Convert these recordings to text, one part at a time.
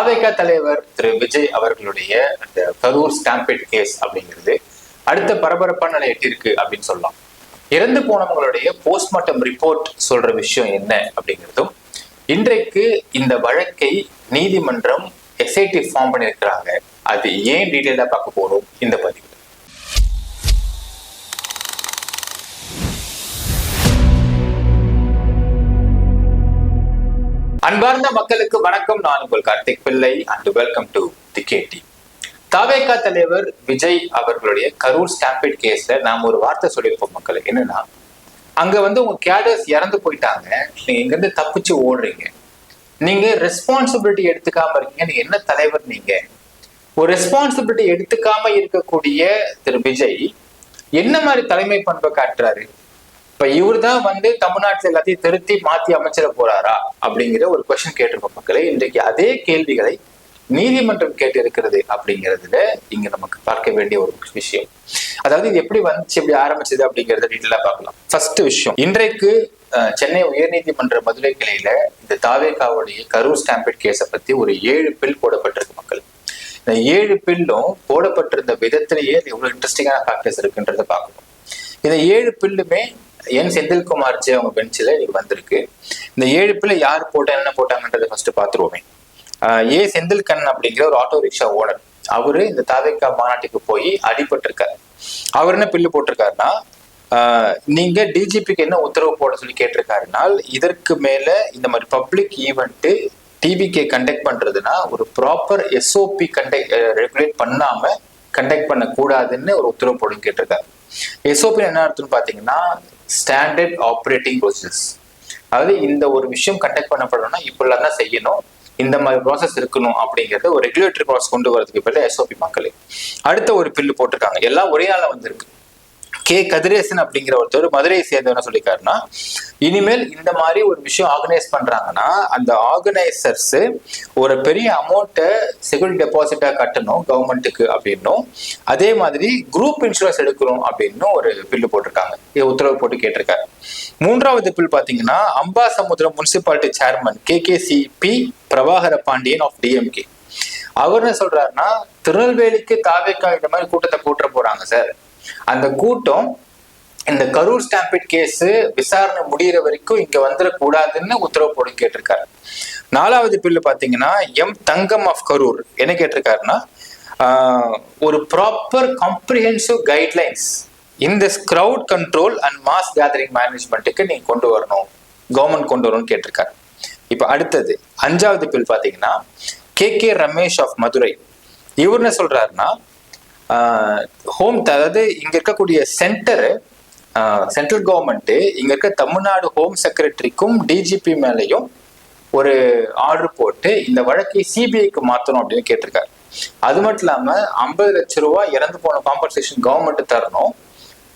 தாவேகா தலைவர் திரு விஜய் அவர்களுடைய அந்த கரூர் ஸ்டாம்பேட் கேஸ் அப்படிங்கிறது அடுத்த பரபரப்பான நிலை எட்டிருக்கு அப்படின்னு சொல்லலாம். இறந்து போனவங்களுடைய போஸ்ட்மார்ட்டம் ரிப்போர்ட் சொல்ற விஷயம் என்ன அப்படிங்கிறதும், இன்றைக்கு இந்த வழக்கை நீதிமன்றம் எஸ்ஐடி ஃபார்ம் பண்ணியிருக்கிறாங்க, அது ஏன் டீட்டெயிலா பார்க்க போறோம் இந்த பதிவு. அன்பார்ந்த மக்களுக்கு வணக்கம். நான் உங்கள் கார்த்திக் பிள்ளை அண்ட் வெல்கம் டு தி கேடி. தாவேகா தலைவர் விஜய் அவர்களுடைய கரூர் ஸ்டாம்பேட் கேஸ்ல நாம் ஒரு வார்த்தை சொல்லியிருப்போம் மக்களுக்கு. என்னன்னா, அங்க உங்க கேடர்ஸ் இறந்து போயிட்டாங்க, நீங்க இங்க இருந்து தப்பிச்சு ஓடுறீங்க, நீங்க ரெஸ்பான்சிபிலிட்டி எடுத்துக்காம இருக்கீங்க, நீங்க என்ன தலைவர்? நீங்க ஒரு ரெஸ்பான்சிபிலிட்டி எடுத்துக்காம இருக்கக்கூடிய திரு விஜய் என்ன மாதிரி தலைமை பண்பை காட்டுறாரு? இப்ப இவர் தான் தமிழ்நாட்டுல எல்லாத்தையும் திருத்தி மாத்தி அமைச்சிட போறாரா அப்படிங்கிற ஒரு கொஸ்டின் கேட்டிருப்போம் மக்களே. இன்றைக்கு அதே கேள்விகளை நீதிமன்றம் கேட்டு இருக்கிறது அப்படிங்கிறதுல இங்க நமக்கு பார்க்க வேண்டிய ஒரு விஷயம். அதாவது இது எப்படி எப்படி ஆரம்பிச்சது அப்படிங்கறத டீட்டெயிலா பார்க்கலாம். ஃபர்ஸ்ட் விஷயம், இன்றைக்கு சென்னை உயர்நீதிமன்ற மதுரை கிளையில இந்த தாவேகாவுடைய கரூர் ஸ்டாம்பேட் கேஸை பத்தி ஒரு 7 பில் போடப்பட்டிருக்கு மக்கள். இந்த 7 பில்லும் போடப்பட்டிருந்த விதத்திலேயே எவ்வளவு இன்ட்ரெஸ்டிங்கான ஃபேக்டர்ஸ் இருக்குன்றத பார்க்கணும். இந்த 7 பில்லுமே என் செந்தில்குமார் ஜே அவங்க பெஞ்சில் இது வந்திருக்கு. இந்த 7 பிள்ளை யார் என்ன போட்டாங்கன்றதை ஃபர்ஸ்ட் பார்த்துருவோமே. ஏ செந்தில்கண் அப்படிங்கிற ஒரு ஆட்டோ ரிக்ஷா ஓனர், அவரு இந்த தாவேகா மாநாட்டுக்கு போய் அடிபட்டிருக்காரு. அவர் என்ன பில்லு போட்டிருக்காருன்னா, நீங்க டிஜிபிக்கு என்ன உத்தரவு போட சொல்லி கேட்டிருக்காருனால், இதற்கு மேல இந்த மாதிரி பப்ளிக் ஈவெண்ட் டிவிகே கண்டக்ட் பண்றதுன்னா ஒரு ப்ராப்பர் எஸ்ஓபி ரெகுலேட் பண்ணாம கண்டக்ட் பண்ண கூடாதுன்னு ஒரு உத்தரவு போடுன்னு கேட்டிருக்காரு. எஸ்ஓபி என்ன அர்த்தம்னு பாத்தீங்கன்னா, ஸ்டாண்டர்ட் ஆப்ரேட்டிங் ப்ரொசீஜர்ஸ். அதாவது இந்த ஒரு விஷயம் கண்டக்ட் பண்ணப்படணும்னா இப்படிலாம் தான் செய்யணும், இந்த மாதிரி ப்ராசஸ் இருக்கணும் அப்படிங்கறத ஒரு ரெகுலேட்டரி ப்ராசஸ் கொண்டு வரதுக்கு பேர் எஸ்ஓபி மக்களே. அடுத்த ஒரு பில்லு போட்டிருக்காங்க, எல்லாம் ஒரே நாள்ல வந்திருக்கு. கே கதிரேசன் அப்படிங்கிற ஒருத்தர் மதுரையை சேர்ந்து என்ன சொல்லியிருக்காருன்னா, இனிமேல் இந்த மாதிரி ஒரு விஷயம் ஆர்கனைஸ் பண்றாங்கன்னா அந்த ஆர்கனைசர்ஸ் ஒரு பெரிய அமௌண்ட்டை செக்யூரிட்டி டெபாசிட்டா கட்டணும் கவர்மெண்ட்டுக்கு அப்படின்னும், அதே மாதிரி குரூப் இன்சூரன்ஸ் எடுக்கணும் அப்படின்னு ஒரு பில்லு போட்டிருக்காங்க. உத்தரவு போட்டு கேட்டிருக்காரு. 3வது பில் பாத்தீங்கன்னா, Ambasamudram municipality chairman KKCP Prabhakara Pandian of DMK, அவர் என்ன சொல்றாருன்னா, திருநெல்வேலிக்கு தாவேகா இந்த மாதிரி கூட்டத்தை கூட்ட போறாங்க சார், அந்த கூட்டம் இந்த கரூர் ஸ்டாம்பேட் கேஸ் விசாரணை முடிகிற வரைக்கும் இங்க வந்துடக்கூடாதுன்னு உத்தரவு போட கேட்டிருக்காரு. 4வது பில்லு பாத்தீங்கன்னா, எம் தங்கம் ஆஃப் கரூர் என்ன கேட்டிருக்காருன்னா, ஒரு ப்ராப்பர் காம்ப்ரிஹென்சிவ் கைட்லைன்ஸ் இந்த crowd control and mass gathering மேனேஜ்மெண்ட்டுக்கு நீங்க கொண்டு வரணும், கவர்மெண்ட் கொண்டு வரணும்னு கேட்டிருக்காரு. இப்ப அடுத்தது 5வது பில் பாத்தீங்கன்னா, KK ரமேஷ் ஆஃப் மதுரை, இவர் என்ன சொல்றாருன்னா, அதாவது இங்க இருக்கக்கூடிய சென்ட்ரல் கவர்மெண்ட் இங்க இருக்க தமிழ்நாடு ஹோம் செக்ரட்டரிக்கும் டிஜிபி மேலையும் ஒரு ஆர்டர் போட்டு இந்த வழக்கை சிபிஐக்கு மாத்தணும் அப்படின்னு கேட்டிருக்காரு. அது மட்டும் இல்லாம 50 லட்சம் ரூபாய் இறந்து போன காம்பன்சேஷன் கவர்மெண்ட் தரணும்,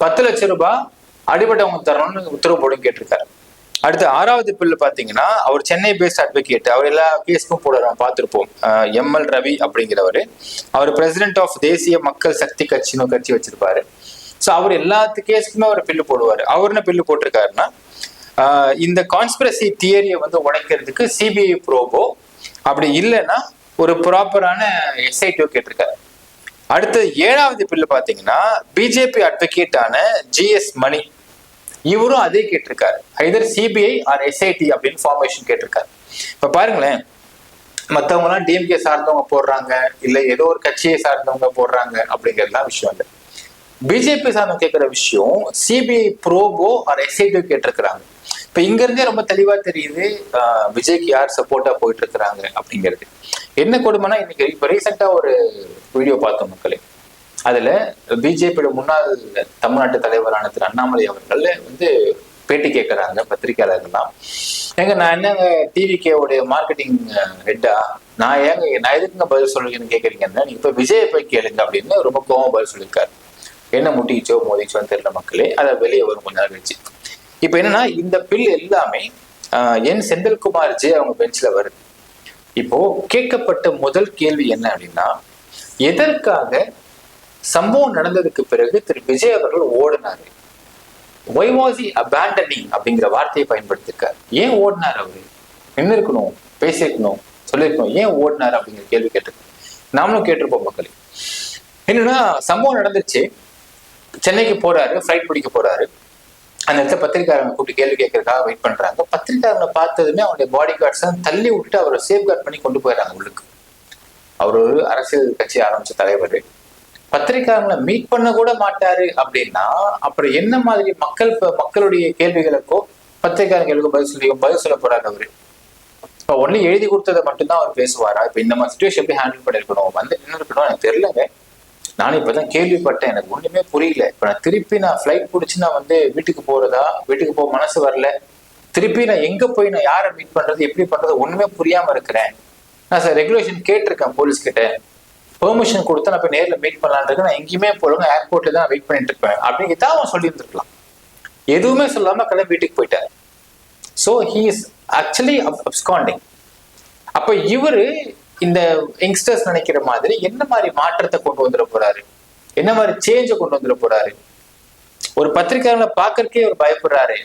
10 லட்சம் ரூபாய் அடிபட்டவங்க தரணும்னு உத்தரவு போடும் கேட்டிருக்காரு. அடுத்து 6வது பில்லு பாத்தீங்கன்னா, அவர் சென்னை பேஸ்ட் அட்வொகேட், அவர் எல்லா கேஸுக்கும் போடுறோம் பார்த்திருப்போம், ML ரவி அப்படிங்கிறவர். அவர் பிரசிடென்ட் ஆஃப் தேசிய மக்கள் சக்தி கட்சின்னு கட்சி வச்சிருப்பாரு. ஸோ அவர் எல்லாத்து கேஸுக்குமே ஒரு பில்லு போடுவார். அவர் என்ன பில்லு போட்டிருக்காருன்னா, இந்த கான்ஸ்பிரசி தியரியை உடைக்கிறதுக்கு சிபிஐ ப்ரோபோ, அப்படி இல்லைன்னா ஒரு ப்ராப்பரான எஸ்ஐடிஓ கேட்டிருக்காரு. அடுத்து 7வது பில்லு பாத்தீங்கன்னா, பிஜேபி அட்வொகேட்டான GS மணி, இவரும் அதே கேட்டிருக்காரு, ஐதர் சிபிஐ ஆர் எஸ்ஐடி அப்படின்னு ஃபார்மேஷன் கேட்டிருக்காரு. இப்ப பாருங்களேன், மற்றவங்க எல்லாம் டிஎம்கே சார்ந்தவங்க போடுறாங்க, இல்ல ஏதோ ஒரு கட்சியை சார்ந்தவங்க போடுறாங்க அப்படிங்கறதுலாம் விஷயம் இல்லை. பிஜேபி சார்ந்தவங்க கேட்கிற விஷயம் சிபிஐ ப்ரோபோ ஆர் எஸ்ஐடி கேட்டிருக்கிறாங்க. இப்ப இங்க இருந்தே ரொம்ப தெளிவா தெரியுது விஜய்க்கு யார் சப்போர்ட்டா போயிட்டு இருக்கிறாங்க அப்படிங்கிறது. என்ன கொடுமைனா, இன்னைக்கு இப்ப ரீசெண்டா ஒரு வீடியோ பார்த்தோம் மக்களே. அதுல பிஜேபியோட முன்னாள் தமிழ்நாட்டு தலைவரான திரு அண்ணாமலை அவர்கள் பேட்டி கேட்கறாங்க பத்திரிகையாளர்கள்லாம். நான் என்னங்க டிவிகேவுடைய மார்க்கெட்டிங் ஹெட்டா, நான் எதுக்குங்க பதில் சொல்லுங்கன்னு கேட்கறீங்கன்னா, நீங்க இப்ப விஜயை போய் கேளுங்க அப்படின்னு ரொம்ப கோவம் பதில் சொல்லியிருக்காரு. என்ன முட்டிச்சோ மோதிச்சோன்னு தெரியல மக்களே, அதை வெளியே வரும் கொஞ்ச நாள் கழிச்சு. இப்ப என்னன்னா, இந்த பில் எல்லாமே என் செந்தில்குமார் ஜே அவங்க பெஞ்சில வருது. இப்போ கேட்கப்பட்ட முதல் கேள்வி என்ன அப்படின்னா, எதற்காக சம்பவம் நடந்ததுக்கு பிறகு திரு விஜய் அவர்கள் ஓடினாரு? Why was he abandoning அப்படிங்கிற வார்த்தையை பயன்படுத்திருக்காரு. ஏன் ஓடினார்? அவரு என்ன இருக்கணும், பேசியிருக்கணும், சொல்லியிருக்கோம், ஏன் ஓடினாரு அப்படிங்கிற கேள்வி கேட்டிருக்கோம், நாமளும் கேட்டிருப்போம் மக்களே. என்னன்னா சம்பவம் நடந்துச்சு, சென்னைக்கு போறாரு, ஃபிளைட் பிடிக்க போறாரு. அந்த இடத்துல பத்திரிக்காரங்க கூப்பிட்டு கேள்வி கேட்கறதுக்காக வெயிட் பண்றாங்க. பத்திரிக்காரங்களை பார்த்ததுமே அவருடைய பாடி கார்ட்ஸ் தள்ளி விட்டு அவரை சேஃப் கார்ட் பண்ணி கொண்டு போயிடறாங்க உள்ளுக்கு. அவர் ஒரு அரசியல் கட்சி ஆரம்பிச்ச தலைவர், பத்திரிக்காரங்களை மீட் பண்ண கூட மாட்டாரு அப்படின்னா அப்புறம் என்ன மாதிரி மக்களுடைய கேள்விகளுக்கோ பத்திரிக்காரங்களுக்கு பதில் சொல்ல போறாரு அவரு. இப்போ ஒன்லி எழுதி கொடுத்ததை மட்டும்தான் அவர் பேசுவாரா? இப்ப இந்த மாதிரி சிச்சுவேஷன் எப்படி ஹேண்டில் பண்ணிருக்கணும், வந்து என்ன இருக்கணும் எனக்கு தெரியலங்க. நானும் இப்பதான் கேள்விப்பட்டேன், எனக்கு ஒண்ணுமே புரியல. இப்ப நான் திருப்பி ஃபிளைட் பிடிச்சி நான் வந்து வீட்டுக்கு போறதா, வீட்டுக்கு போக மனசு வரல, திருப்பி நான் எங்க போய் நான் யாரை மீட் பண்றது, எப்படி பண்றது ஒண்ணுமே புரியாம இருக்கிறேன். நான் சார் ரெகுலேஷன் கேட்டிருக்கேன் போலீஸ் கிட்ட, பெர்மிஷன் கொடுத்தா நான் போய் நேரில் மீட் பண்ணலான்னு இருக்கேன், நான் எங்கேயுமே போறவங்க ஏர்போர்ட்ல தான் வெயிட் பண்ணிட்டு இருப்பேன் அப்படின்னு தான் அவன் சொல்லி இருந்திருக்கலாம். எதுவுமே சொல்லாம கிளம்பி வீட்டுக்கு போயிட்டார். So he is actually absconding. அப்ப இவரு இந்த யங்ஸ்டர்ஸ் நினைக்கிற மாதிரி என்ன மாதிரி மாற்றத்தை கொண்டு வந்துட போறாரு, என்ன மாதிரி சேஞ்சை கொண்டு வந்துட போறாரு? ஒரு பத்திரிகையாளர்களை பார்க்கறதுக்கே அவர் பயப்படுறாரு,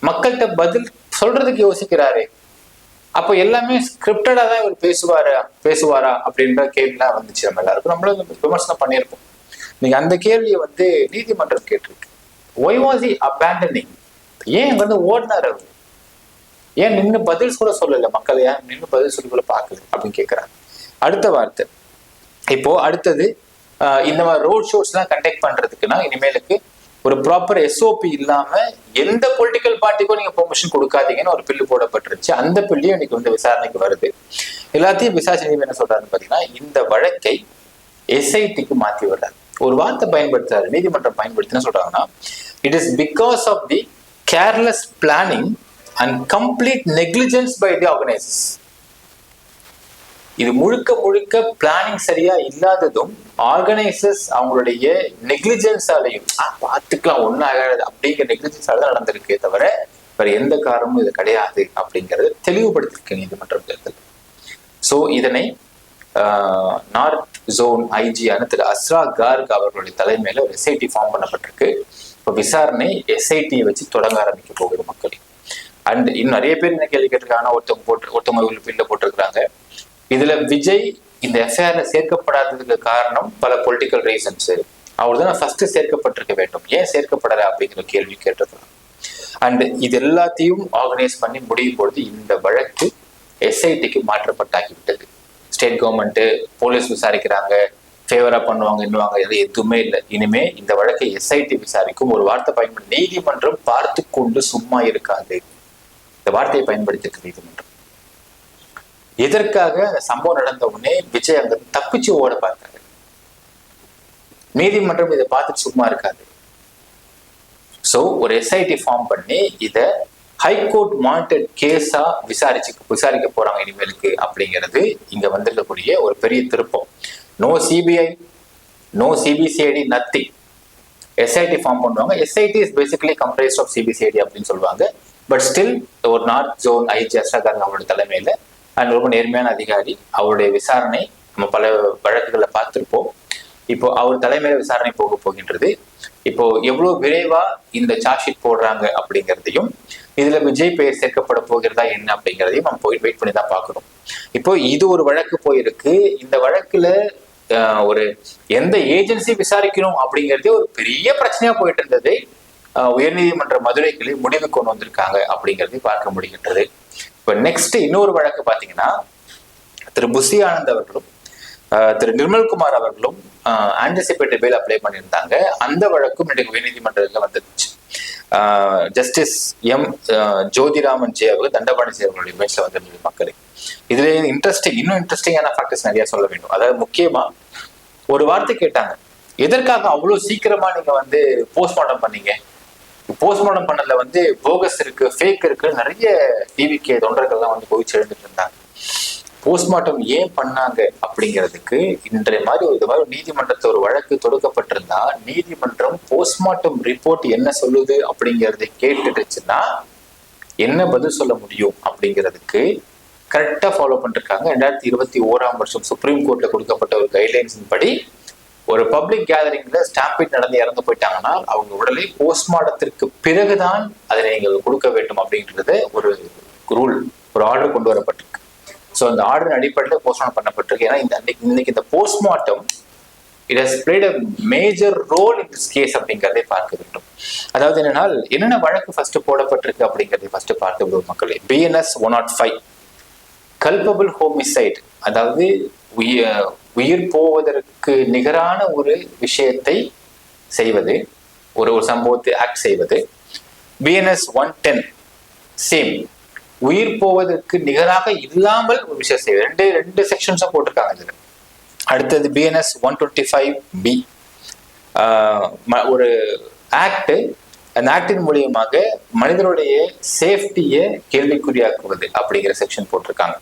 மக்கள்கிட்ட பதில் சொல்றதுக்கு யோசிக்கிறாரு. அப்போ எல்லாமே ஸ்கிரிப்டடா தான் இவர் பேசுவாரா அப்படின்ற கேள்விலாம் வந்துச்சு நம்ம எல்லாருக்கும். நம்மளும் விமர்சனம் பண்ணியிருப்போம். நீங்க அந்த கேள்வியை வந்து நீதிமன்றம் கேட்டிருக்கு. Y was he abandoning? ஏன் வந்து ஓடினார் அவர்? ஏன் நின்று பதில் கூட சொல்லல? மக்கள் ஏன் நின்று பதில் சொல்லி கூட பார்க்கல அப்படின்னு கேட்கிறாங்க. அடுத்த வார்த்தை, இப்போ அடுத்தது இந்த மாதிரி ரோட் ஷோஸ் எல்லாம் கண்டக்ட் பண்றதுக்குன்னா இனிமேலுக்கு ஒரு ப்ராப்பர் எஸ்ஓபி இல்லாம எந்த பொலிட்டிக்கல் பார்ட்டிக்கும் நீங்க பெர்மிஷன் கொடுக்காதீங்கன்னு ஒரு பில்லு போடப்பட்டுருச்சு. அந்த பில்லையும் இன்னைக்கு வந்து விசாரணைக்கு வருது. எல்லாத்தையும் விசாரணை என்ன சொல்றாருன்னு பாத்தீங்கன்னா, இந்த வழக்கை எஸ்ஐடிக்கு மாத்தி வர்றாரு. ஒரு வார்த்தை பயன்படுத்துறாரு, நீதிமன்றம் பயன்படுத்தினா சொல்றாங்கன்னா, it is because of the careless planning and complete negligence by the organisers. இது முழுக்க முழுக்க பிளானிங் சரியா இல்லாததும் ஆர்கனைசர்ஸ் அவங்களுடைய நெக்லிஜென்ஸாலையும் பார்த்துக்கலாம் ஒன்னும் ஆகாது அப்படிங்கிற நெக்லிஜென்ஸால தான் நடந்திருக்கே தவிர வேற எந்த காரணமும் இது கிடையாது அப்படிங்கறது தெளிவுபடுத்திருக்கு நீதிமன்றத்தில். ஸோ இதனை நார்த் ஜோன் ஐஜியான திரு அஸ்ரா கார்க் அவர்களுடைய தலைமையில ஒரு எஸ்ஐடி ஃபார்ம் பண்ணப்பட்டிருக்கு. இப்போ விசாரணை எஸ்ஐடியை வச்சு தொடங்க ஆரம்பிக்க போகுது மக்கள். அண்ட் இன்னும் நிறைய பேர் என்ன கேள்வி கேட்டிருக்காங்கன்னா, ஒருத்தவங்க பில்ல போட்டிருக்கிறாங்க. இதுல விஜய் இந்த எஃப்ஐஆர்ல சேர்க்கப்படாததுக்கு காரணம் பல பொலிட்டிக்கல் ரீசன்ஸ். அவர் தான் ஃபர்ஸ்ட் சேர்க்கப்பட்டிருக்க வேண்டும், ஏன் சேர்க்கப்படல அப்படிங்கிற கேள்வி கேட்டிருக்கிறாங்க. அண்ட் இது எல்லாத்தையும் ஆர்கனைஸ் பண்ணி முடியும் பொழுது இந்த வழக்கு எஸ்ஐடிக்கு மாற்றப்பட்டாகிவிட்டது. ஸ்டேட் கவர்மெண்ட் போலீஸ் விசாரிக்கிறாங்க, ஃபேவரா பண்ணுவாங்க, இன்னுவாங்க, எதுவுமே இல்லை. இனிமே இந்த வழக்கை எஸ்ஐடி விசாரிக்கும். ஒரு வார்த்தை பயன்படுத்தி, நீதிமன்றம் பார்த்து கொண்டு சும்மா இருக்காது. இந்த வார்த்தையை பயன்படுத்தியிருக்கு நீதிமன்றம். எதற்காக அந்த சம்பவம் நடந்த உடனே விஜய் அங்க தப்பிச்சு ஓட பார்த்தாரு. நீதிமன்றம் இதை பார்த்துட்டு சும்மா இருக்காது. சோ ஒரு எஸ்ஐடி ஃபார்ம் பண்ணி இத ஹைகோர்ட் மானிட்டட் கேஸா விசாரிக்க போறாங்க இனிமேலுக்கு அப்படிங்கிறது இங்க வந்திருக்கக்கூடிய ஒரு பெரிய திருப்பம். No CBI, no CBCID, nothing. SIT form பண்ணுவாங்க. SIT is basically comprised of CBCID அப்படின்னு சொல்லுவாங்க. பட் ஸ்டில் ஒரு நார்த் ஜோன் ஐஜி அஸ்ராகார் அவரோட தலைமையில அண்ட் ரொம்ப நேர்மையான அதிகாரி, அவருடைய விசாரணை நம்ம பல வழக்குகளை பார்த்திருப்போம். இப்போ அவர் தலைமையில விசாரணை போகின்றது. இப்போ எவ்வளவு விரைவா இந்த சார்ஜ் ஷீட் போடுறாங்க அப்படிங்கிறதையும், இதுல விஜய் பெயர் சேர்க்கப்பட போகிறதா என்ன அப்படிங்கிறதையும் நம்ம போய் வெயிட் பண்ணி தான் பார்க்கணும். இப்போ இது ஒரு வழக்கு போயிருக்கு. இந்த வழக்குல ஒரு எந்த ஏஜென்சி விசாரிக்கணும் அப்படிங்கிறதே ஒரு பெரிய பிரச்சனையா போயிட்டு இருந்தது. உயர்நீதிமன்ற மதுரை கிளை முடிவு கொண்டு வந்திருக்காங்க அப்படிங்கிறதையும் பார்க்க முடிகின்றது. இப்ப நெக்ஸ்ட் இன்னொரு வழக்கு பாத்தீங்கன்னா, திரு புசி ஆனந்த் அவர்களும் திரு நிர்மல்குமார் அவர்களும் ஆன்டிசிபேட்டட் பெயில் அப்ளை பண்ணியிருந்தாங்க. அந்த வழக்கும் இன்றைக்கு உயர்நீதிமன்றத்தில் வந்துருச்சு. ஜஸ்டிஸ் எம் ஜோதிராமன் ஜே அவர்கள் தண்டபாணி ஜே அவர்களுடைய பெஞ்ச்ல வந்திருந்தது மக்களுக்கு. இதுல இன்னும் இன்ட்ரெஸ்டிங்கான ஃபேக்டர்ஸ் நிறைய சொல்ல வேண்டும். அதாவது முக்கியமா ஒரு வார்த்தை கேட்டாங்க, எதற்காக அவ்வளவு சீக்கிரமா நீங்க வந்து போஸ்ட்மார்ட்டம் பண்ணீங்க? போஸ்ட்மார்ட்டம் பண்ணதுல வந்து போகஸ் இருக்கு, ஃபேக் இருக்கு, நிறைய டிவிகே தொண்டர்கள்லாம் வந்து போய் சேர்ந்துட்டு இருந்தாங்க. போஸ்ட்மார்ட்டம் ஏன் பண்ணாங்க அப்படிங்கிறதுக்கு இன்றைய மாதிரி இது மாதிரி நீதிமன்றத்தில் ஒரு வழக்கு தொடுக்கப்பட்டிருந்தா நீதிமன்றம் போஸ்ட்மார்ட்டம் ரிப்போர்ட் என்ன சொல்லுது அப்படிங்கிறத கேட்டுட்டுச்சுன்னா என்ன பதில் சொல்ல முடியும் அப்படிங்கிறதுக்கு கரெக்டா ஃபாலோ பண்ணிருக்காங்க. 2021 சுப்ரீம் கோர்ட்ல கொடுக்கப்பட்ட ஒரு கைட்லைன்ஸின் படி ஒரு பப்ளிக் கேதரிங்ல ஸ்டாம்பீட் நடந்து இறந்து போயிட்டாங்கன்னா அவங்க உடலை போஸ்ட்மார்ட்டத்திற்கு பிறகுதான் அதை நீங்கள் கொடுக்க வேண்டும் அப்படின்றது ஒரு ரூல், ஒரு ஆர்டர் கொண்டு வரப்பட்டிருக்கு. ஸோ அந்த ஆர்டர் அடிப்படையில் போஸ்ட்மார்ட்டம் பண்ணப்பட்டிருக்கு. ஏன்னா இன்னைக்கு இந்த postmortem it has played a major role in this case அப்படிங்கிறதை பார்க்க வேண்டும். அதாவது என்னென்ன வழக்கு ஃபர்ஸ்ட் போடப்பட்டிருக்கு அப்படிங்கிறதை ஃபர்ஸ்ட் பார்க்க விடுவோம் மக்களே. BNS 105 கல்பபிள் ஹோமிசைட், அதாவது உயிர் போவதற்கு நிகரான ஒரு விஷயத்தை செய்வது, ஒரு சம்பவத்தை ஆக்ட் செய்வது. BNS 110 சேம், உயிர் போவதற்கு நிகராக இல்லாமல் ஒரு விஷயம் செய்வது. ரெண்டு செக்ஷன்ஸும் போட்டிருக்காங்க இதுல. அடுத்தது BNS 125B, ஒரு ஆக்ட், அந்த ஆக்டின் மூலியமாக மனிதனுடைய சேஃப்டியை கேள்விக்குறியாக்குவது அப்படிங்கிற செக்ஷன் போட்டிருக்காங்க.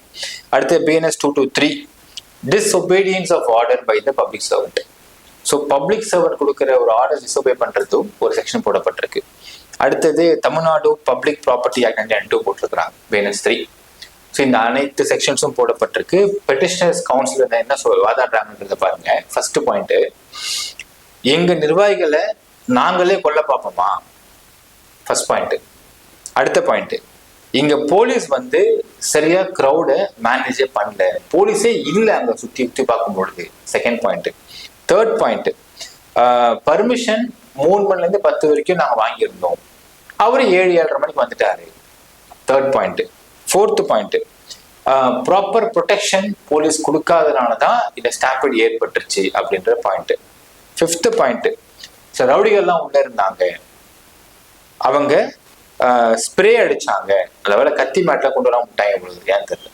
அடுத்து BNS 223 disobedience of order by the public servant. So public servant கொடுக்குற ஒரு ஆர்டர் டிஸ்ஒபே பண்றதும் ஒரு செக்ஷன் போடப்பட்டிருக்கு. அடுத்தது தமிழ்நாடு பப்ளிக் ப்ராப்பர்ட்டி ஆக்ட் 1992 போட்டிருக்கிறாங்க BNS 3. ஸோ இந்த அனைத்து செக்ஷன்ஸும் போடப்பட்டிருக்கு. பெட்டிஷனர்ஸ் கவுன்சில் என்ன வாதாடுறாங்கன்றத பாருங்க. ஃபர்ஸ்ட் பாயிண்ட், எங்க நிர்வாகிகளை நாங்களே கொல்ல பார்ப்போமா? First point. அடுத்த பாயிண்ட், இங்க போலீஸ் சரியா கிரௌட மேனேஜே பண்ணல, போலீஸே இல்லை அங்க சுத்தி பார்க்கும் பொழுது. Second point. Third point, permission 3 மணில இருந்து 10 வரைக்கும் நாங்க வாங்கியிருந்தோம், அவரு 7-7:30 மணிக்கு வந்துட்டாரு. Third point. Fourth point, proper protection police கொடுக்காதனாலதான் இந்த ஸ்டாம்பீட் ஏற்பட்டுருச்சு அப்படின்ற பாயிண்ட். ஃபிஃப்த் பாயிண்ட், ரவுடிகள்லாம் உள்ள இருந்தாங்க, அவங்க ஸ்ப்ரே அடிச்சாங்க, அதனால கத்தி மேட்ல கொண்டு வர முட்டாங்க பொழுது, ஏன்னு தெரியல,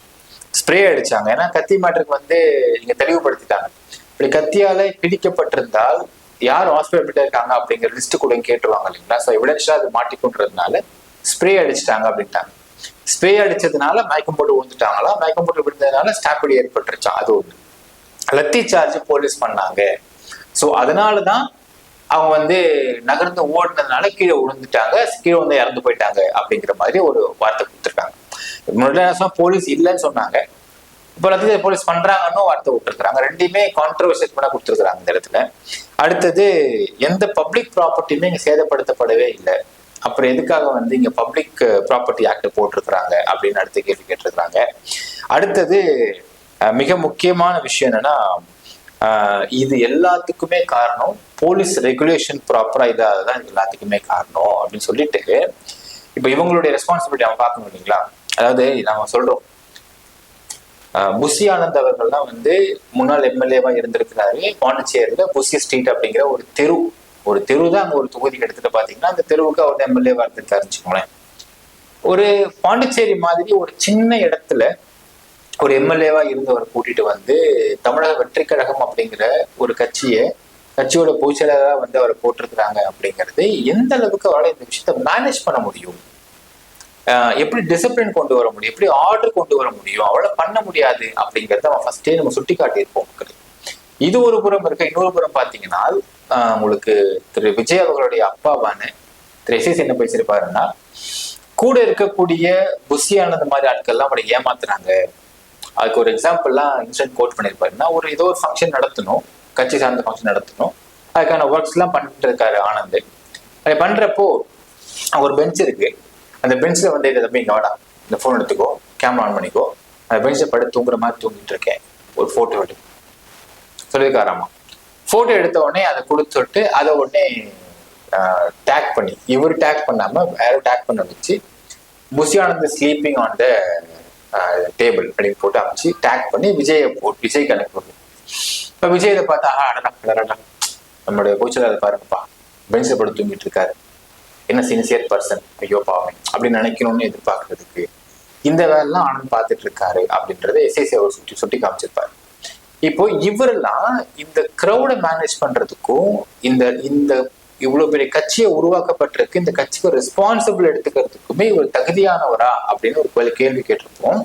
ஸ்ப்ரே அடிச்சாங்க. ஏன்னா கத்தி மேட்டருக்கு இங்க தெளிவுபடுத்திட்டாங்க, இப்படி கத்தியால பிடிக்கப்பட்டிருந்தால் யார் ஹாஸ்பிட்டல் இருக்காங்க அப்படிங்கிற லிஸ்ட் கூட கேட்டுருவாங்க இல்லைங்களா. ஸோ எவிடன்ஸா அது மாட்டிக்கொண்டதுனால ஸ்ப்ரே அடிச்சிட்டாங்க அப்படின்ட்டாங்க. ஸ்ப்ரே அடிச்சதுனால மயக்கம் போட்டு விழுந்துட்டாங்களா, மயக்கம் போட்டு விழுந்ததுனால ஸ்டாம்பீட் ஏற்பட்டுருச்சான். அது ஒண்ணு. லத்தி சார்ஜ் போலீஸ் பண்ணாங்க, ஸோ அதனாலதான் அவங்க நகர்ந்து ஓடினதுனால கீழே விழுந்துட்டாங்க, கீழே இறந்து போயிட்டாங்க அப்படிங்கிற மாதிரி ஒரு வார்த்தை கொடுத்துருக்காங்க. முன்னாடி போலீஸ் இல்லைன்னு சொன்னாங்க, இப்போ லத்தி போலீஸ் பண்றாங்கன்னு வார்த்தை விட்டுருக்காங்க. ரெண்டுமே கான்ட்ரவர்சியல் பண்ண கொடுத்துருக்காங்க இந்த இடத்துல. அடுத்தது, எந்த பப்ளிக் ப்ராப்பர்ட்டியுமே இங்க சேதப்படுத்தப்படவே இல்லை, அப்புறம் எதுக்காக இங்க பப்ளிக் ப்ராப்பர்ட்டி ஆக்ட் போட்டிருக்கிறாங்க அப்படின்னு அடுத்த கேள்வி கேட்டிருக்கிறாங்க. அடுத்தது, மிக முக்கியமான விஷயம் என்னன்னா, இது எல்லாத்துக்குமே காரணம் போலீஸ் ரெகுலேஷன் ப்ராப்பரா இதாதான் எல்லாத்துக்குமே காரணம் அப்படின்னு சொல்லிட்டு இப்ப இவங்களுடைய ரெஸ்பான்சிபிலிட்டி அவங்க பார்க்கணும் இல்லைங்களா. அதாவது நாம சொல்றோம், புஷி ஆனந்த் அவர்கள்லாம் முன்னாள் எம்எல்ஏவா இருந்திருக்கிறாரு. பாண்டிச்சேரியில புஷி ஸ்ட்ரீட் அப்படிங்கிற ஒரு தெரு தான் அங்க ஒரு தொகுதிக்கு எடுத்துட்டு பாத்தீங்கன்னா அந்த தெருவுக்கு அவர் எம்எல்ஏவா இருந்திருக்காருச்சுக்கோங்களேன். ஒரு பாண்டிச்சேரி மாதிரி ஒரு சின்ன இடத்துல ஒரு எம்எல்ஏவா இருந்தவரை கூட்டிட்டு தமிழக வெற்றி கழகம் அப்படிங்கிற ஒரு கட்சியோட பொதுச்செயலாளரா அவரை போட்டிருக்கிறாங்க அப்படிங்கிறது எந்த அளவுக்கு அவரால் இந்த விஷயத்த மேனேஜ் பண்ண முடியும், எப்படி டிசிப்ளின் கொண்டு வர முடியும், எப்படி ஆர்டர் கொண்டு வர முடியும், அவளை பண்ண முடியாது அப்படிங்கிறத அவன் ஃபர்ஸ்டே நம்ம சுட்டி காட்டியிருப்போம். இது ஒரு புறம் இருக்க. இன்னொரு புறம் பாத்தீங்கன்னா உங்களுக்கு திரு விஜய் அவர்களுடைய அப்பாவான திரு எஸ்எஸ் என்ன பேசியிருப்பாருன்னா, கூட இருக்கக்கூடிய புஷி ஆனந்த் மாதிரி ஆட்கள்லாம் அவளை ஏமாத்துறாங்க. அதுக்கு ஒரு எக்ஸாம்பிள்லாம் இன்சிடென்ட் கோட் பண்ணியிருப்பாருன்னா, ஏதோ ஒரு ஃபங்க்ஷன் நடத்தணும், கட்சி சார்ந்த ஃபங்க்ஷன் நடத்தணும், அதுக்கான ஒர்க்ஸ் எல்லாம் பண்ணிட்டு இருக்காரு ஆனந்த். அது பண்றப்போ ஒரு பெஞ்ச் இருக்கு, அந்த பெஞ்ச்ல இதை தம்பி இங்க வாடா, இந்த போன் எடுத்துக்கோ, கேமரா ஆன் பண்ணிக்கோ, அந்த பெஞ்ச்ல படுத்து தூங்குற மாதிரி தூங்கிட்டு இருக்கேன், ஒரு போட்டோ எடு சொல்லியிருக்காராமா. போட்டோ எடுத்த உடனே அதை கொடுத்துட்டு அதை உடனே டேக் பண்ணி, இவர் டேக் பண்ணாம வேற டேக் பண்ண வச்சு Bussy Anand sleeping on the table அப்படின்னு போட்டு அமைச்சு டேக் பண்ணி விஜய்க்கு அனுப்பி. இப்ப விஜய் இதை பார்த்தா, அடடா நம்மளுடைய கோச்சர் அதை பாருங்கப்பா, பெஞ்சில் படுத்து தூங்கிட்டு இருக்காரு, என்ன சின்சியர் பர்சன், ஐயோ பாவம் அப்படின்னு நினைக்கணும்னு எதிர்பார்க்கறதுக்கு இந்த வேலைலாம் ஆனந்த் பார்த்துட்டு இருக்காரு அப்படின்றத எஸ்எஸ்சி அவர் சுட்டி காமிச்சிருப்பாரு. இப்போ இவரெல்லாம் இந்த கிரௌட மேனேஜ் பண்றதுக்கும் இந்த இவ்வளவு பெரிய கட்சியை உருவாக்கப்பட்டிருக்கு, இந்த கட்சிக்கு ரெஸ்பான்சிபிள் எடுத்துக்கிறதுக்குமே இவர் தகுதியானவரா அப்படின்னு ஒரு கேள்வி கேட்டிருப்போம்.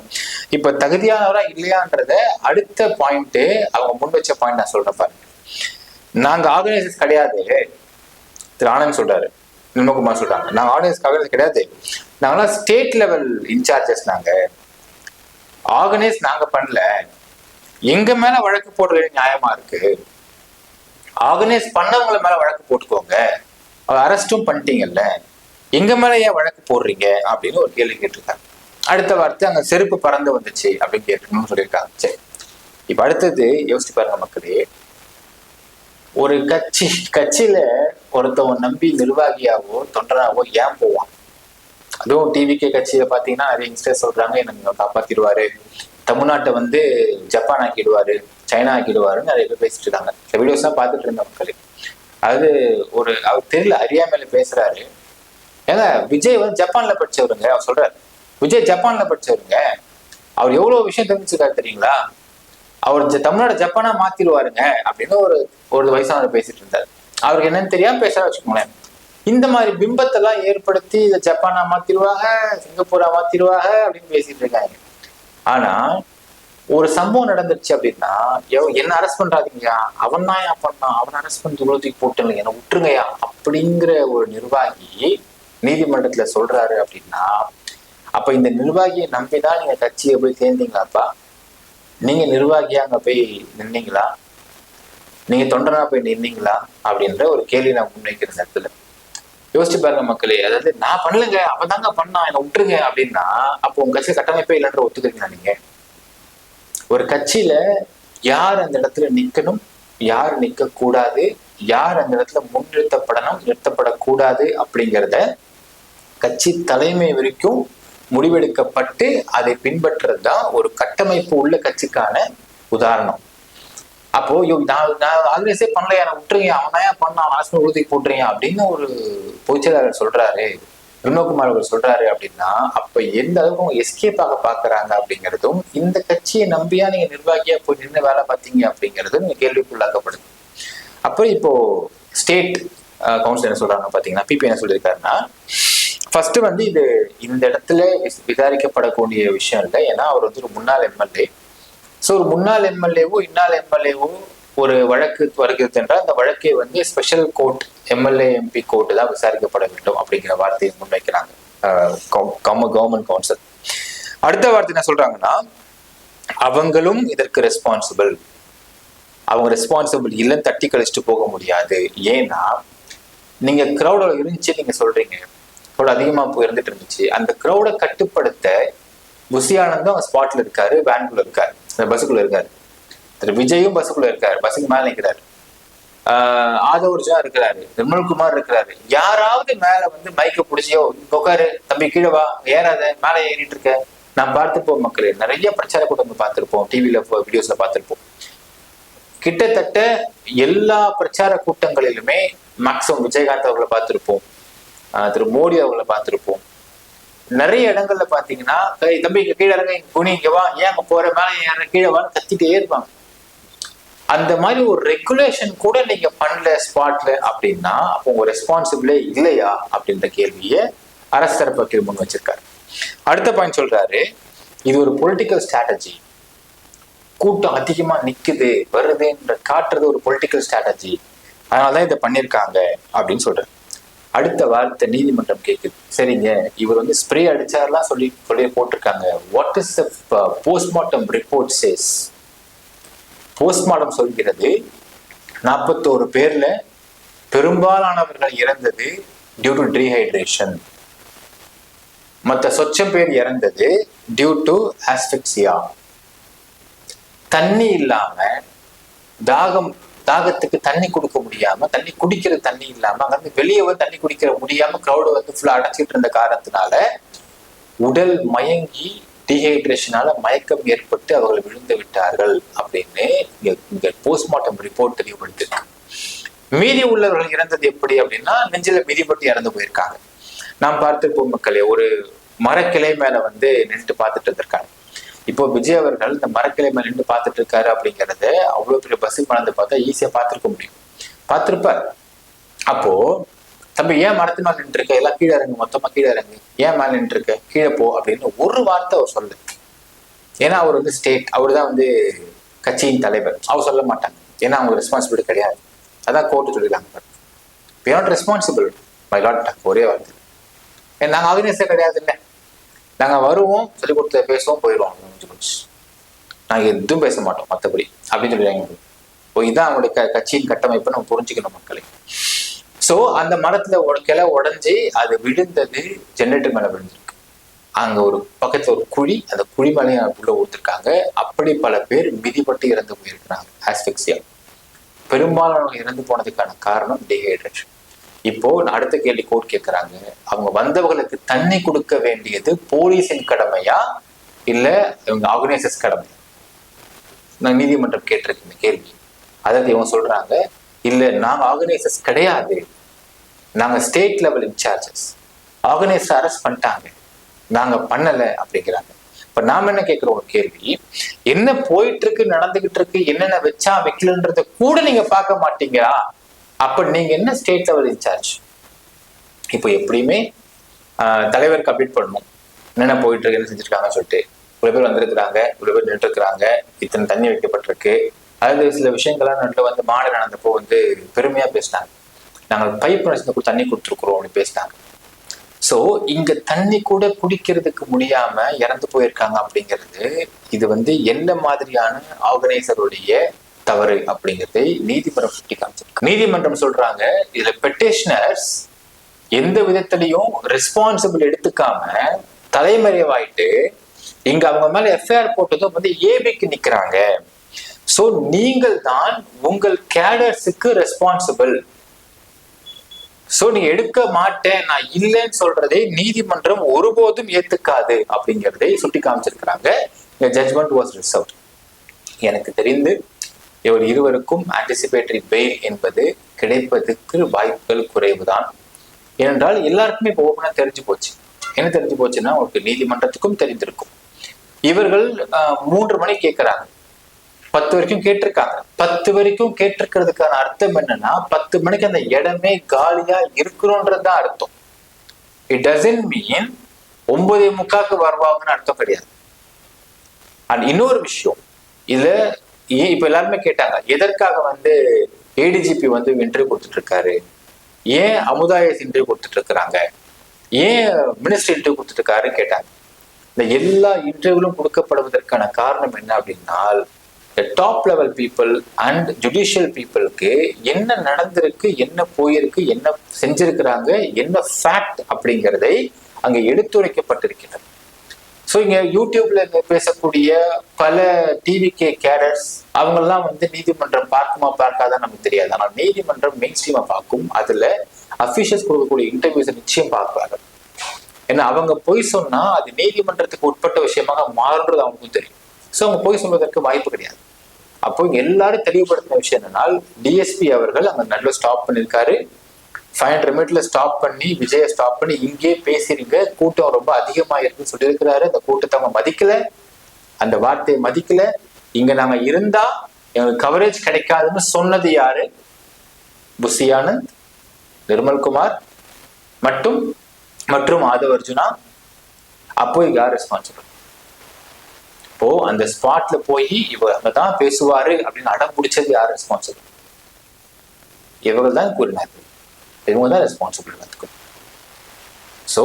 இப்ப தகுதியானவரா இல்லையான்றத அடுத்த பாயிண்ட் அவங்க முன் வச்ச பாயிண்ட் நான் சொல்றேன் பாருங்க. நாங்க ஆர்கனைசர்ஸ் கிடையாது, திரு ஆனந்த் சொல்றாரு, நிர்மகுமார் சொல்றாங்க, நாங்க ஆர்கனைஸ் கிடையாது, நாங்களாம் ஸ்டேட் லெவல் இன்சார்ஜஸ், நாங்க ஆர்கனைஸ் நாங்க பண்ணல, எங்க மேல வழக்கு போடுறது நியாயமா இருக்கு, ஆர்கனைஸ் பண்ணவங்கள மேல வழக்கு போட்டுக்கோங்க, அரெஸ்டும் பண்ணிட்டீங்கல்ல, எங்க மேல ஏன் வழக்கு போடுறீங்க அப்படின்னு ஒரு கேள்வி கேட்டிருக்காங்க. அடுத்த வார்த்தை அங்க செருப்பு பறந்து வந்துச்சு அப்படின்னு கேட்கணும்னு சொல்லியிருக்காங்க. சரி, இப்ப அடுத்தது யோசிச்சு பாருங்க மக்களே, ஒரு கட்சியில ஒருத்தவன் நம்பி நிர்வாகியாவோ தொண்டராவோ ஏன் போவான்? அதுவும் டிவிகே கட்சியில பாத்தீங்கன்னா நிறைய யங்ஸ்டர்ஸ் சொல்றாங்க எனக்கு காப்பாத்திடுவாரு, தமிழ்நாட்டை வந்து ஜப்பான் ஆக்கிடுவாரு, சைனா ஆக்கிடுவாருன்னு நிறைய பேர் பேசிட்டு இருக்காங்க. இந்த வீடியோஸ் தான் பார்த்துட்டு இருந்த மக்களே. அது அவர் தெரியல, அறியாமையில பேசுறாரு. ஏங்க விஜய் வந்து ஜப்பான்ல படிச்சவருங்க. அவர் சொல்றாரு விஜய் ஜப்பான்ல படிச்சவருங்க, அவர் எவ்வளவு விஷயம் தெரிஞ்சுக்காரு தெரியுங்களா, அவர் தமிழ்நாடு ஜப்பானா மாத்திடுவாருங்க அப்படின்னு ஒரு வயசானவர் பேசிட்டு இருந்தாரு. அவருக்கு என்னன்னு தெரியாம பேச வச்சுக்கோங்களேன். இந்த மாதிரி பிம்பத்தை எல்லாம் ஏற்படுத்தி இதை ஜப்பானா மாத்திடுவாங்க, சிங்கப்பூரா மாத்திடுவாங்க அப்படின்னு பேசிட்டு இருக்காங்க. ஆனா ஒரு சம்பவம் நடந்துருச்சு அப்படின்னா, என்ன அரெஸ்ட் பண்றாதீங்கயா, அவன் தான் ஏன் பண்ணான், அவன் அரெஸ்ட் பண்ணி தூரத்துக்கு போட்டுங்க, என்ன விட்டுருங்கயா அப்படிங்கிற ஒரு நிர்வாகி நீதிமன்றத்துல சொல்றாரு அப்படின்னா, அப்ப இந்த நிர்வாகியை நம்பிதான் நீங்க கட்சியை போய் சேர்ந்தீங்களாப்பா? நீங்க நிர்வாகியா அங்க போய் நின்னீங்களா? நீங்க தொண்டனா போய் நின்னீங்களா? அப்படின்ற ஒரு கேள்வி நான் முன்வைக்கிற இடத்துல யோசிச்சு பாருங்க மக்களே. அதாவது நான் பண்ணலங்க, அவன் தாங்க பண்ணான், என்ன விட்டுருங்க அப்படின்னா, அப்போ உங்க கட்சி கட்டமைப்பே இல்லைன்ற ஒத்துக்கிறீங்களா? நீங்க ஒரு கட்சியில யார் அந்த இடத்துல நிக்கணும், யார் நிக்க கூடாது, யார் அந்த இடத்துல முன்னிறுத்தப்படணும், நிறுத்தப்படக்கூடாது அப்படிங்கிறத கட்சி தலைமை வரைக்கும் முடிவெடுக்கப்பட்டு அதை பின்பற்றுறது தான் ஒரு கட்டமைப்பு உள்ள கட்சிக்கான உதாரணம். அப்போ நான் ஆல்வேஸே பண்ணலையா, நான் விட்டுறீங்க, அவனையா பண்ணான், ஆசனை உறுதிக்கு போட்டுறீங்க அப்படின்னு ஒரு பொதுச்செயலாளர் சொல்றாரு, வினோத்குமார் அவர் சொல்றாரு அப்படின்னா, அப்ப எந்த அளவுக்கு அவங்க எஸ்கேப் ஆக பாக்குறாங்க அப்படிங்கிறதும், இந்த கட்சியை நம்பியா நீங்க நிர்வாகியா போய் நின்று வேலை பார்த்தீங்க அப்படிங்கிறதும் நீங்க கேள்விக்குள்ளாக்கப்படுது. அப்புறம் இப்போ ஸ்டேட் கவுன்சில் என்ன சொல்றாங்க பாத்தீங்கன்னா, பிபி என்ன சொல்லியிருக்காருன்னா, ஃபர்ஸ்ட் வந்து இது இந்த இடத்துல விசாரிக்கப்படக்கூடிய விஷயம் இல்லை. ஏன்னா அவர் வந்து ஒரு முன்னாள் எம்எல்ஏ. ஸோ ஒரு முன்னாள் எம்எல்ஏவோ இன்னாள் எம்எல்ஏவோ ஒரு வழக்கு வருகிறது என்றால் அந்த வழக்கை வந்து special court, MLA MP court தான் விசாரிக்கப்பட வேண்டும் அப்படிங்கிற வார்த்தையை முன்வைக்கிறாங்க கவர்மெண்ட் கவுன்சில். அடுத்த வார்த்தை என்ன சொல்றாங்கன்னா, அவங்களும் இதற்கு ரெஸ்பான்சிபிள், அவங்க ரெஸ்பான்சிபிள் இல்லைன்னு தட்டி கழிச்சுட்டு போக முடியாது. ஏன்னா நீங்க கிரௌட இருந்துச்சு, நீங்க சொல்றீங்க கிரௌட் அதிகமா போய் இருந்துட்டு இருந்துச்சு, அந்த கிரௌடை கட்டுப்படுத்த புஷி ஆனந்தும் அவங்க ஸ்பாட்ல இருக்காரு, வேன்குள்ள இருக்காரு, பஸ்ஸுக்குள்ள இருக்காரு, திரு விஜயும் பஸ்ஸுக்குள்ள இருக்காரு, பஸ்ஸுக்கு மேல நிற்கிறாரு, ஆதவர்ஜா இருக்கிறாரு, நிர்மல்குமார் இருக்கிறாரு. யாராவது மேல வந்து மைக்க பிடிச்சியோ உட்காரு தம்பி கீழே வா, ஏறாத, மேல ஏறிட்டு இருக்க. நான் பார்த்துப்போம் மக்களே, நிறைய பிரச்சார கூட்டங்கள் பார்த்திருப்போம், டிவில வீடியோஸ்ல பார்த்திருப்போம். கிட்டத்தட்ட எல்லா பிரச்சார கூட்டங்களிலுமே மேக்சிமம் விஜயகாந்த் அவர்களை பார்த்திருப்போம், திரு மோடி அவர்களை பார்த்திருப்போம். நிறைய இடங்கள்ல பாத்தீங்கன்னா தம்பி கீழே இறங்க, குனி இங்க வா, ஏன் அங்க போற, மேல ஏற, கீழே வான்னு கத்திட்டே இருப்பாங்க. அந்த மாதிரி ஒரு ரெகுலேஷன் கூட நீங்க பண்ணல ஸ்பாட்ல அப்படின்னா அப்போ உங்க ரெஸ்பான்சிபிளே இல்லையா அப்படின்ற கேள்வியை அரசு தரப்பு வக்கீல் முன் வச்சிருக்காரு. அடுத்த பாயிண்ட் சொல்றாரு, இது ஒரு பொலிட்டிக்கல் ஸ்ட்ராட்டஜி, கூட்டம் அதிகமா நிக்குது வருதுன்ற காட்டுறது ஒரு பொலிட்டிக்கல் ஸ்ட்ராட்டஜி, அதனாலதான் இதை பண்ணிருக்காங்க அப்படின்னு சொல்றாரு. அடுத்த வார்த்தை நீதிமன்றம் கேட்குது, சரிங்க இவர் வந்து ஸ்ப்ரே அடிச்சாரெல்லாம் சொல்லி போட்டிருக்காங்க, what is the postmortem report says? Postmortem சொல்கிறது 41 பேர்ல பெரும்பாலானவர்கள் இறந்தது டியூ டு டீஹைட்ரேஷன், மற்ற சொச்சம் பேர் இறந்தது டியூ டு ஆஸ்பிக்சியா. தண்ணி இல்லாம தாகத்துக்கு தண்ணி கொடுக்க முடியாம, தண்ணி குடிக்கிற தண்ணி இல்லாம, அங்கிருந்து வெளியே வந்து தண்ணி குடிக்கிற முடியாம கிரௌடு வந்து ஃபுல்லா அடைச்சிட்டு இருந்த காரணத்தினால உடல் மயங்கி டீஹைட்ரேஷனால மயக்கம் ஏற்பட்டு அவர்கள் விழுந்து விட்டார்கள் அப்படின்னு இங்க போஸ்ட்மார்ட்டம் ரிப்போர்ட் தெளிவுபடுத்திருக்கு. மீதி உள்ளவர்கள் இறந்தது எப்படி அப்படின்னா நெஞ்சில மிதிப்பட்டு இறந்து போயிருக்காங்க. நாம் பார்த்திருப்போம் மக்களே, ஒரு மரக்கிளை மேல வந்து நின்று பார்த்துட்டு இருந்திருக்காங்க. இப்போ விஜய் அவர்கள் இந்த மரக்கிளை மேல நின்று பார்த்துட்டு இருக்காரு அப்படிங்கறத அவ்வளவு பெரிய பஸ்ஸுக்கு மறந்து பார்த்தா ஈஸியா பார்த்திருக்க முடியும், பார்த்திருப்பார். அப்போ தம்பி ஏன் மரத்து மேல நின்று இருக்க, எல்லாம் கீழே இறங்கு, மொத்தமா கீழே இறங்கு, ஏன் மேல நின்று இருக்க, கீழே போ அப்படின்னு ஒரு வார்த்தை அவர் சொல்லு. ஏன்னா அவர் வந்து ஸ்டேட், அவர் தான் வந்து கட்சியின் தலைவர், அவர் சொல்ல மாட்டாங்க, ஏன்னா அவங்க ரெஸ்பான்சிபிலிட்டி கிடையாது. அதான் கோர்ட்டு சொல்லிருக்காங்க, we are not responsible my lord, ஒரே வார்த்தை. நாங்க அவினஸே கிடையாது, இல்லை நாங்க வருவோம், சொல்லி கொடுத்த பேசுவோம், போயிடுவோம், நாங்க எதுவும் பேச மாட்டோம் மற்றபடி அப்படின்னு சொல்லிடுறாங்க. இதுதான் அவங்களுடைய கட்சியின் கட்டமைப்பை நம்ம புரிஞ்சுக்கணும் மக்களை. சோ அந்த மரத்துல கிளை உடஞ்சி அது விழுந்தது ஜெனரேட்டர் மேல விழுந்திருக்கு. அங்க ஒரு பக்கத்துல ஒரு குழி, அந்த குழி மேலேயும் உள்ள ஊத்திருக்காங்க. அப்படி பல பேர் மிதிப்பட்டு இறந்து போயிருக்கிறாங்க, ஆஸ்பிக்சியா. பெரும்பாலான இறந்து போனதுக்கான காரணம் டீஹைட்ரேஷன். இப்போ அடுத்த கேள்வி கோர்ட் கேட்கிறாங்க, அவங்க வந்தவர்களுக்கு தண்ணி கொடுக்க வேண்டியது போலீஸின் கடமையா இல்ல இவங்க ஆர்கனைசர்ஸ் கடமையா? நான் நீதிமன்றம் கேட்டிருக்கேன் இந்த கேள்வி. அதற்கு இவங்க சொல்றாங்க, இல்ல நாங்க ஆர்கனைசர்ஸ் கிடையாது, நாங்க state level in-charges, organiser arrest பண்ணிட்டாங்க, நாங்க பண்ணல அப்படிங்கிறாங்க. இப்ப நாம என்ன கேட்கிறோம் ஒரு கேள்வி, என்ன போயிட்டு இருக்கு, நடந்துகிட்டு இருக்கு, என்னென்ன வச்சா வைக்கலன்றத கூட நீங்க பார்க்க மாட்டீங்களா? அப்ப நீங்க என்ன ஸ்டேட் லெவல் இன்சார்ஜ்? இப்போ எப்படியுமே தலைவருக்கு அப்டேட் பண்ணணும், என்னென்ன போயிட்டு இருக்கு, என்ன செஞ்சிருக்காங்கன்னு சொல்லிட்டு. இவ்வளவு பேர் வந்திருக்கிறாங்க, இவ்வளவு பேர் நின்று இருக்கிறாங்க, இத்தனை தண்ணி வைக்கப்பட்டிருக்கு. அதாவது சில விஷயங்கள்லாம் நடுவில் வந்து மாடு நடந்தப்போ வந்து பெருமையா பேசினாங்க, நாங்கள் பைப் கூட தண்ணி கொடுத்துருக்குறோம் அப்படின்னு பேசினாங்க. ஸோ இங்க தண்ணி கூட குடிக்கிறதுக்கு முடியாம இறந்து போயிருக்காங்க அப்படிங்கிறது, இது வந்து என்ன மாதிரியான ஆர்கனைசருடைய தவறு அப்படிங்கிறதை நீதிமன்றம் சுட்டி காமிச்சிருக்கு. நீதிமன்றம் சொல்றாங்க, இதுல பெட்டிஷனர்ஸ் எந்த விதத்திலையும் ரெஸ்பான்சிபிள் எடுத்துக்காம தலைமறைவாயிட்டு இங்க அவங்க மேல எஃப்ஐஆர் போட்டதும் வந்து ஏபிக்கு நிக்கிறாங்க. சோ நீங்கள் தான் உங்கள் கேடர்ஸுக்கு ரெஸ்பான்சிபிள். சோ நீ எடுக்க மாட்டேன், நான் இல்லைன்னு சொல்றதை நீதிமன்றம் ஒருபோதும் ஏத்துக்காது அப்படிங்கிறதை சுட்டி காமிச்சிருக்கிறாங்க. இந்த ஜட்ஜ்மெண்ட் வாஸ் ரிசர்வ்ட். எனக்கு தெரிந்து இவர் இருவருக்கும் ஆன்டிசிபேட்டரி பெயில் என்பது கிடைப்பதற்கு வாய்ப்புகள் குறைவுதான். ஏனென்றால் எல்லாருக்குமே இப்போ ஓப்பனா தெரிஞ்சு போச்சு. என்ன தெரிஞ்சு போச்சுன்னா, உங்களுக்கு நீதிமன்றத்துக்கும் தெரிந்திருக்கும். இவர்கள் 3 மணி கேட்கிறாங்க, 10 வரைக்கும் கேட்டிருக்காங்க. 10 வரைக்கும் கேட்டிருக்கிறதுக்கான அர்த்தம் என்னன்னா, 10 மணிக்கு அந்த இடமே காலியா இருக்கணும்ன்றதுதான் அர்த்தம். இட் டசன்ட் மீன் 9:45 வருவாங்கன்னு அர்த்தம் கிடையாது. அண்ட் இன்னொரு விஷயம், இதுல இப்ப எல்லாருமே கேட்டாங்க, எதற்காக வந்து ஏடிஜிபி வந்து இன்டர்வியூ கொடுத்துட்டு இருக்காரு, ஏன் அமுதாயஸ் இன்டர்வியூ கொடுத்துட்டு இருக்கிறாங்க, ஏன் மினிஸ்டர் இன்டர்வியூ கொடுத்துட்டு இருக்காருன்னு கேட்டாங்க. இந்த எல்லா இன்டர்வியூலும் கொடுக்கப்படுவதற்கான காரணம் என்ன அப்படின்னா, top level people and judicial பீப்புளுக்கு என்ன நடந்திருக்கு, என்ன போயிருக்கு, என்ன செஞ்சிருக்கிறாங்க, என்ன ஃபேக்ட் அப்படிங்கிறதை அங்க எடுத்துரைக்கப்பட்டிருக்கிறது. ஸோ இங்க யூடியூப்ல பேசக்கூடிய பல டிவிகே கேடர்ஸ் அவங்கெல்லாம் வந்து நீதிமன்றம் பார்க்குமா பார்க்காதான் நமக்கு தெரியாது. ஆனால் நீதிமன்றம் மெயின் ஸ்ட்ரீமா பார்க்கும். அதுல அபிஷியல்ஸ் கொடுக்கக்கூடிய இன்டர்வியூஸ் நிச்சயம் பார்ப்பாங்க. ஏன்னா அவங்க பொய் சொன்னா அது நீதிமன்றத்துக்கு உட்பட்ட விஷயமாக மாறுன்றது அவங்களுக்கும் தெரியும். ஸோ அவங்க பொய் சொல்வதற்கு வாய்ப்பு கிடையாது. அப்போ எல்லாரும் தெளிவுபடுத்தின விஷயம் என்னன்னா, டிஎஸ்பி அவர்கள் அங்க நல்ல ஸ்டாப் பண்ணிருக்காரு, 500 மீட்டர்ல ஸ்டாப் பண்ணி விஜய ஸ்டாப் பண்ணி இங்கே பேசுறீங்க, கூட்டம் ரொம்ப அதிகமா இருக்குன்னு சொல்லியிருக்கிறாரு. அந்த கூட்டத்தை அவங்க மதிக்கல, அந்த வார்த்தையை மதிக்கல. இங்க நாங்க இருந்தா எங்களுக்கு கவரேஜ் கிடைக்காதுன்னு சொன்னது யாரு? புஷி ஆனந்த், நிர்மல்குமார் மற்றும் ஆதவ் அர்ஜுனா. அப்போ யார் ரெஸ்பான்சிபிள்? இப்போ அந்த ஸ்பாட்ல போய் இவர் அங்கதான் பேசுவாரு அப்படின்னு அடம் பிடிச்சது யார் ரெஸ்பான்சிபிள்? இவர்கள் தான் கூறினார்கள், இவங்க தான் ரெஸ்பான்சிபிள் எடுத்துக்கணும். ஸோ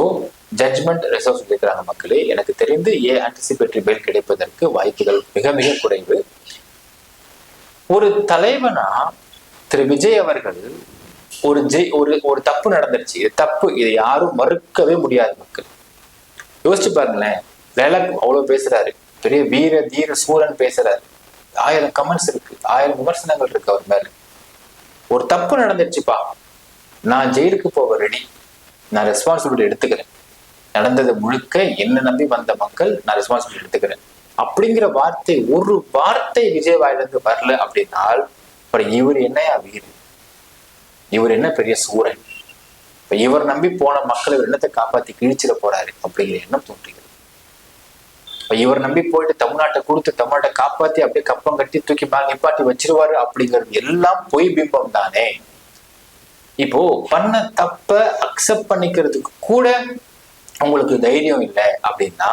ஜட்ஜ்மெண்ட் ரிசர்வ் சொல்லியிருக்கிறாங்க மக்களே. எனக்கு தெரிந்து ஆன்டிசிபேட்டரி பெயில் கிடைப்பதற்கு வாய்ப்புகள் மிக மிக குறைவு. ஒரு தலைவனா திரு விஜய் அவர்கள் ஒரு தப்பு நடந்துருச்சு, இது தப்பு, இதை யாரும் மறுக்கவே முடியாது. மக்கள் யோசிச்சு பாருங்களேன், டைலாக் அவ்வளவு பேசுறாரு, பெரிய வீர தீர சூரன் பேசுறாரு, 1000 கமெண்ட்ஸ் இருக்கு, 1000 விமர்சனங்கள் இருக்கு அவர் மேல. ஒரு தப்பு நடந்துருச்சுப்பா, நான் ஜெயிலுக்கு போக ரெடி, நான் ரெஸ்பான்சிபிலிட்டி எடுத்துக்கிறேன், நடந்தது முழுக்க என்ன நம்பி வந்த மக்கள், நான் ரெஸ்பான்சிபிலிட்டி எடுத்துக்கிறேன் அப்படிங்கிற வார்த்தை, ஒரு வார்த்தை விஜய் வாயிலிருந்து வரல அப்படின்னால் அப்புறம் இவர் என்னையா வீர், இவர் என்ன பெரிய சூரன், இப்ப இவர் நம்பி போன மக்களை எண்ணத்தை காப்பாத்தி கிழிச்சிட போறாரு அப்படிங்கிற எண்ணம் தோன்றுகிறது. இவர் நம்பி போயிட்டு தமிழ்நாட்டை கொடுத்து தமிழ்நாட்டை காப்பாத்தி அப்படியே கப்பம் கட்டி தூக்கி நிப்பாட்டி வச்சிருவாரு அப்படிங்கிறது எல்லாம் பொய் பிம்பம் தானே. இப்போ பண்ண தப்ப அக்செப்ட் பண்ணிக்கிறதுக்கு கூட உங்களுக்கு தைரியம் இல்லை அப்படின்னா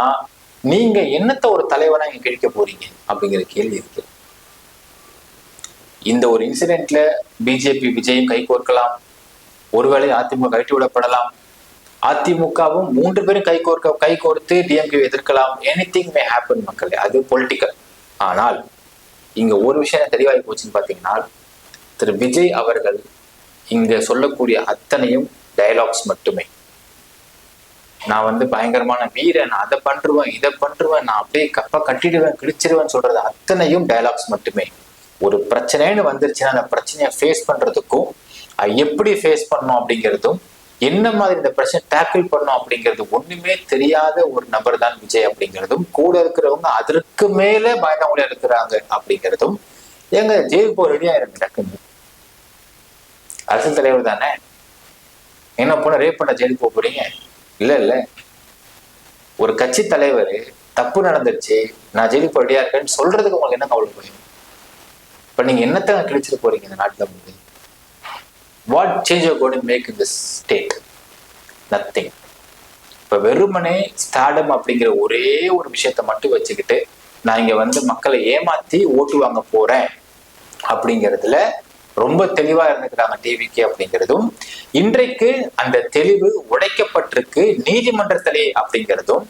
நீங்க என்னத்த ஒரு தலைவனா இங்க கிடைக்க போறீங்க அப்படிங்கிற கேள்வி இருக்கு. இந்த ஒரு இன்சிடென்ட்ல பிஜேபி விஜயும் கை கோர்க்கலாம், ஒருவேளை அதிமுக கழட்டி விடப்படலாம், அதிமுகவும் 3 பேரும் கை கோர்த்து டிஎம்கே எதிர்க்கலாம். எனிதிங் மே ஹேப்பன் மக்களே, அது பொலிட்டிக்கல். ஆனால் இங்க ஒரு விஷயம் தெளிவாகி போச்சுன்னு பாத்தீங்கன்னா, திரு விஜய் அவர்கள் இங்க சொல்லக்கூடிய அத்தனையும் டயலாக்ஸ் மட்டுமே. நான் வந்து பயங்கரமான வீரன், நான் அதை பண்றுவேன், இதை பண்றுவேன், நான் அப்படியே கப்ப கட்டிடுவேன், கிழிச்சிடுவேன் சொல்றது அத்தனையும் டயலாக்ஸ் மட்டுமே. ஒரு பிரச்சனைன்னு வந்துருச்சுன்னா அந்த பிரச்சனையை ஃபேஸ் பண்றதுக்கும் எப்படி ஃபேஸ் பண்ணணும் அப்படிங்கிறதும் என்ன மாதிரி இந்த பிரச்சனை டேக்கிள் பண்ணும் அப்படிங்கிறது ஒண்ணுமே தெரியாத ஒரு நபர் தான் விஜய் அப்படிங்கிறதும், கூட இருக்கிறவங்க அதற்கு மேல பயந்தவங்களா இருக்கிறாங்க அப்படிங்கிறதும். எங்க ஜெயிலுக்கு போக ரெடியா இருக்கு டக்குன்னு. அரசியல் தலைவர் தானே, என்ன போன ரேப் பண்ண ஜெயிலுக்கு போக போறீங்க? இல்ல ஒரு கட்சி தலைவர் தப்பு நடந்துருச்சு, நான் ஜெயிலுக்கு ரெடியா இருக்கேன்னு சொல்றதுக்கு உங்களுக்கு என்ன கவலை போறீங்க? இப்ப நீங்க என்னத்தை கிழிச்சிட்டு போறீங்க இந்த நாட்டுல வந்து? What change you going to make in this state? Nothing. இப்ப வெறுமனே ஸ்டார்டம் அப்படிங்கிற ஒரே ஒரு விஷயத்த மட்டும் வச்சுக்கிட்டு நான் இங்க வந்து மக்களை ஏமாத்தி ஓட்டு வாங்க போறேன் அப்படிங்கிறதுல ரொம்ப தெளிவா இருந்துக்கிறாங்க டிவிகே அப்படிங்கிறதும். இன்றைக்கு அந்த தெளிவு உடைக்கப்பட்டிருக்கு நீதிமன்றத்திலே அப்படிங்கிறதும்.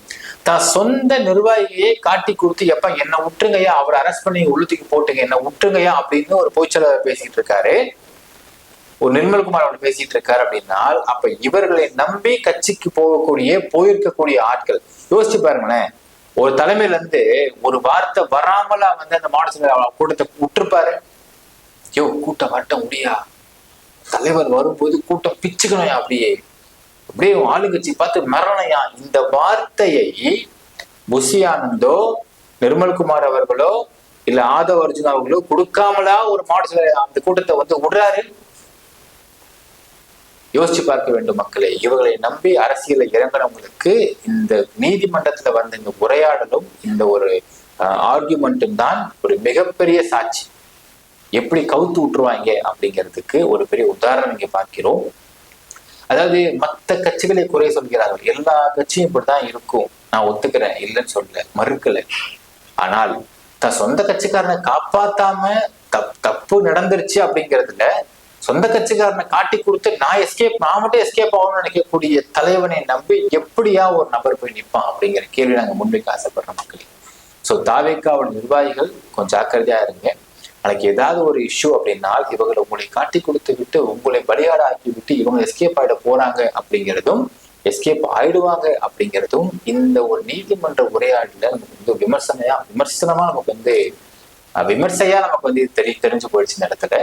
தான் சொந்த நிர்வாகியே காட்டி கொடுத்து எப்ப என்ன விட்டுருங்கய்யா, அவரை அரெஸ்ட் பண்ணி உள்ளுத்துக்கு போட்டுங்க, என்ன விட்டுருங்கய்யா அப்படின்னு ஒரு பொய்ச்சல பேசிட்டு இருக்காரு, ஒரு நிர்மல்குமார் அவர்கள் பேசிட்டு இருக்காரு அப்படின்னா, அப்ப இவர்களை நம்பி கட்சிக்கு போயிருக்கக்கூடிய ஆட்கள் யோசிச்சு பாருங்களேன். ஒரு தலைமையில இருந்து ஒரு வார்த்தை வராமலா வந்து அந்த மாநில கூட்டத்தை விட்டுருப்பாரு. யோ கூட்டம் வரட்டும் முடியா, தலைவர் வரும்போது கூட்டம் பிச்சுக்கணும் அப்படியே அப்படியே ஆளுங்கட்சி பார்த்து மரணயா. இந்த வார்த்தையை புஷி ஆனந்தோ, நிர்மல்குமார் அவர்களோ இல்ல ஆதவ் அர்ஜுன் அவர்களோ கொடுக்காமலா ஒரு மாநில அந்த கூட்டத்தை வந்து விடுறாரு? யோசிச்சு பார்க்க வேண்டும் மக்களே. இவர்களை நம்பி அரசியல இறங்கினவங்களுக்கு இந்த நீதிமன்றத்துல வந்த இந்த உரையாடலும் இந்த ஒரு ஆர்கியூமெண்ட்டும் தான் ஒரு மிகப்பெரிய சாட்சி. எப்படி கவுத்து விட்டுருவாங்க அப்படிங்கிறதுக்கு ஒரு பெரிய உதாரணம் இங்க பார்க்கிறோம். அதாவது மற்ற கட்சிகளை குறை சொல்கிறார்கள், எல்லா கட்சியும் இப்படிதான் இருக்கும், நான் ஒத்துக்கிறேன், இல்லைன்னு சொல்ல மறுக்கல. ஆனால் தன் சொந்த கட்சிக்காரனை காப்பாத்தாம தப்பு நடந்துருச்சு அப்படிங்கிறதுல சொந்த கட்சிக்காரனை காட்டி கொடுத்து நான் மட்டும் எஸ்கேப் ஆகணும்னு நினைக்கக்கூடிய தலைவனை நம்பி எப்படியா ஒரு நபர் போய் நிற்பான் அப்படிங்கிற கேள்வி நாங்க முன்வைக்க ஆசைப்படுற மக்களே. ஸோ தாவேக்காவோட நிர்வாகிகள் கொஞ்சம் ஜாக்கிரதையா இருங்க. நாளைக்கு ஏதாவது ஒரு இஷ்யூ அப்படின்னா இவங்களை உங்களை காட்டி கொடுத்து விட்டு உங்களை பலியாட ஆக்கி விட்டு இவங்க எஸ்கேப் ஆயிட போறாங்க அப்படிங்கிறதும், எஸ்கேப் ஆயிடுவாங்க அப்படிங்கிறதும் இந்த ஒரு நீதிமன்ற உரையாடல நமக்கு வந்து விமர்சனமா நமக்கு வந்து விமர்சையா நமக்கு வந்து தெரிஞ்சு போயிடுச்சு இந்த இடத்துல.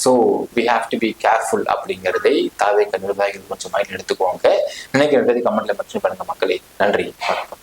So we have to be careful அப்படிங்கிறதை தாவேக்கா நிர்வாகிகள் கொஞ்சம் மைண்ட் எடுத்துக்குவாங்க. நினைக்கிறதை கமெண்ட்ல மென்ஷன் பண்ணுங்க மக்களே. நன்றி, வணக்கம்.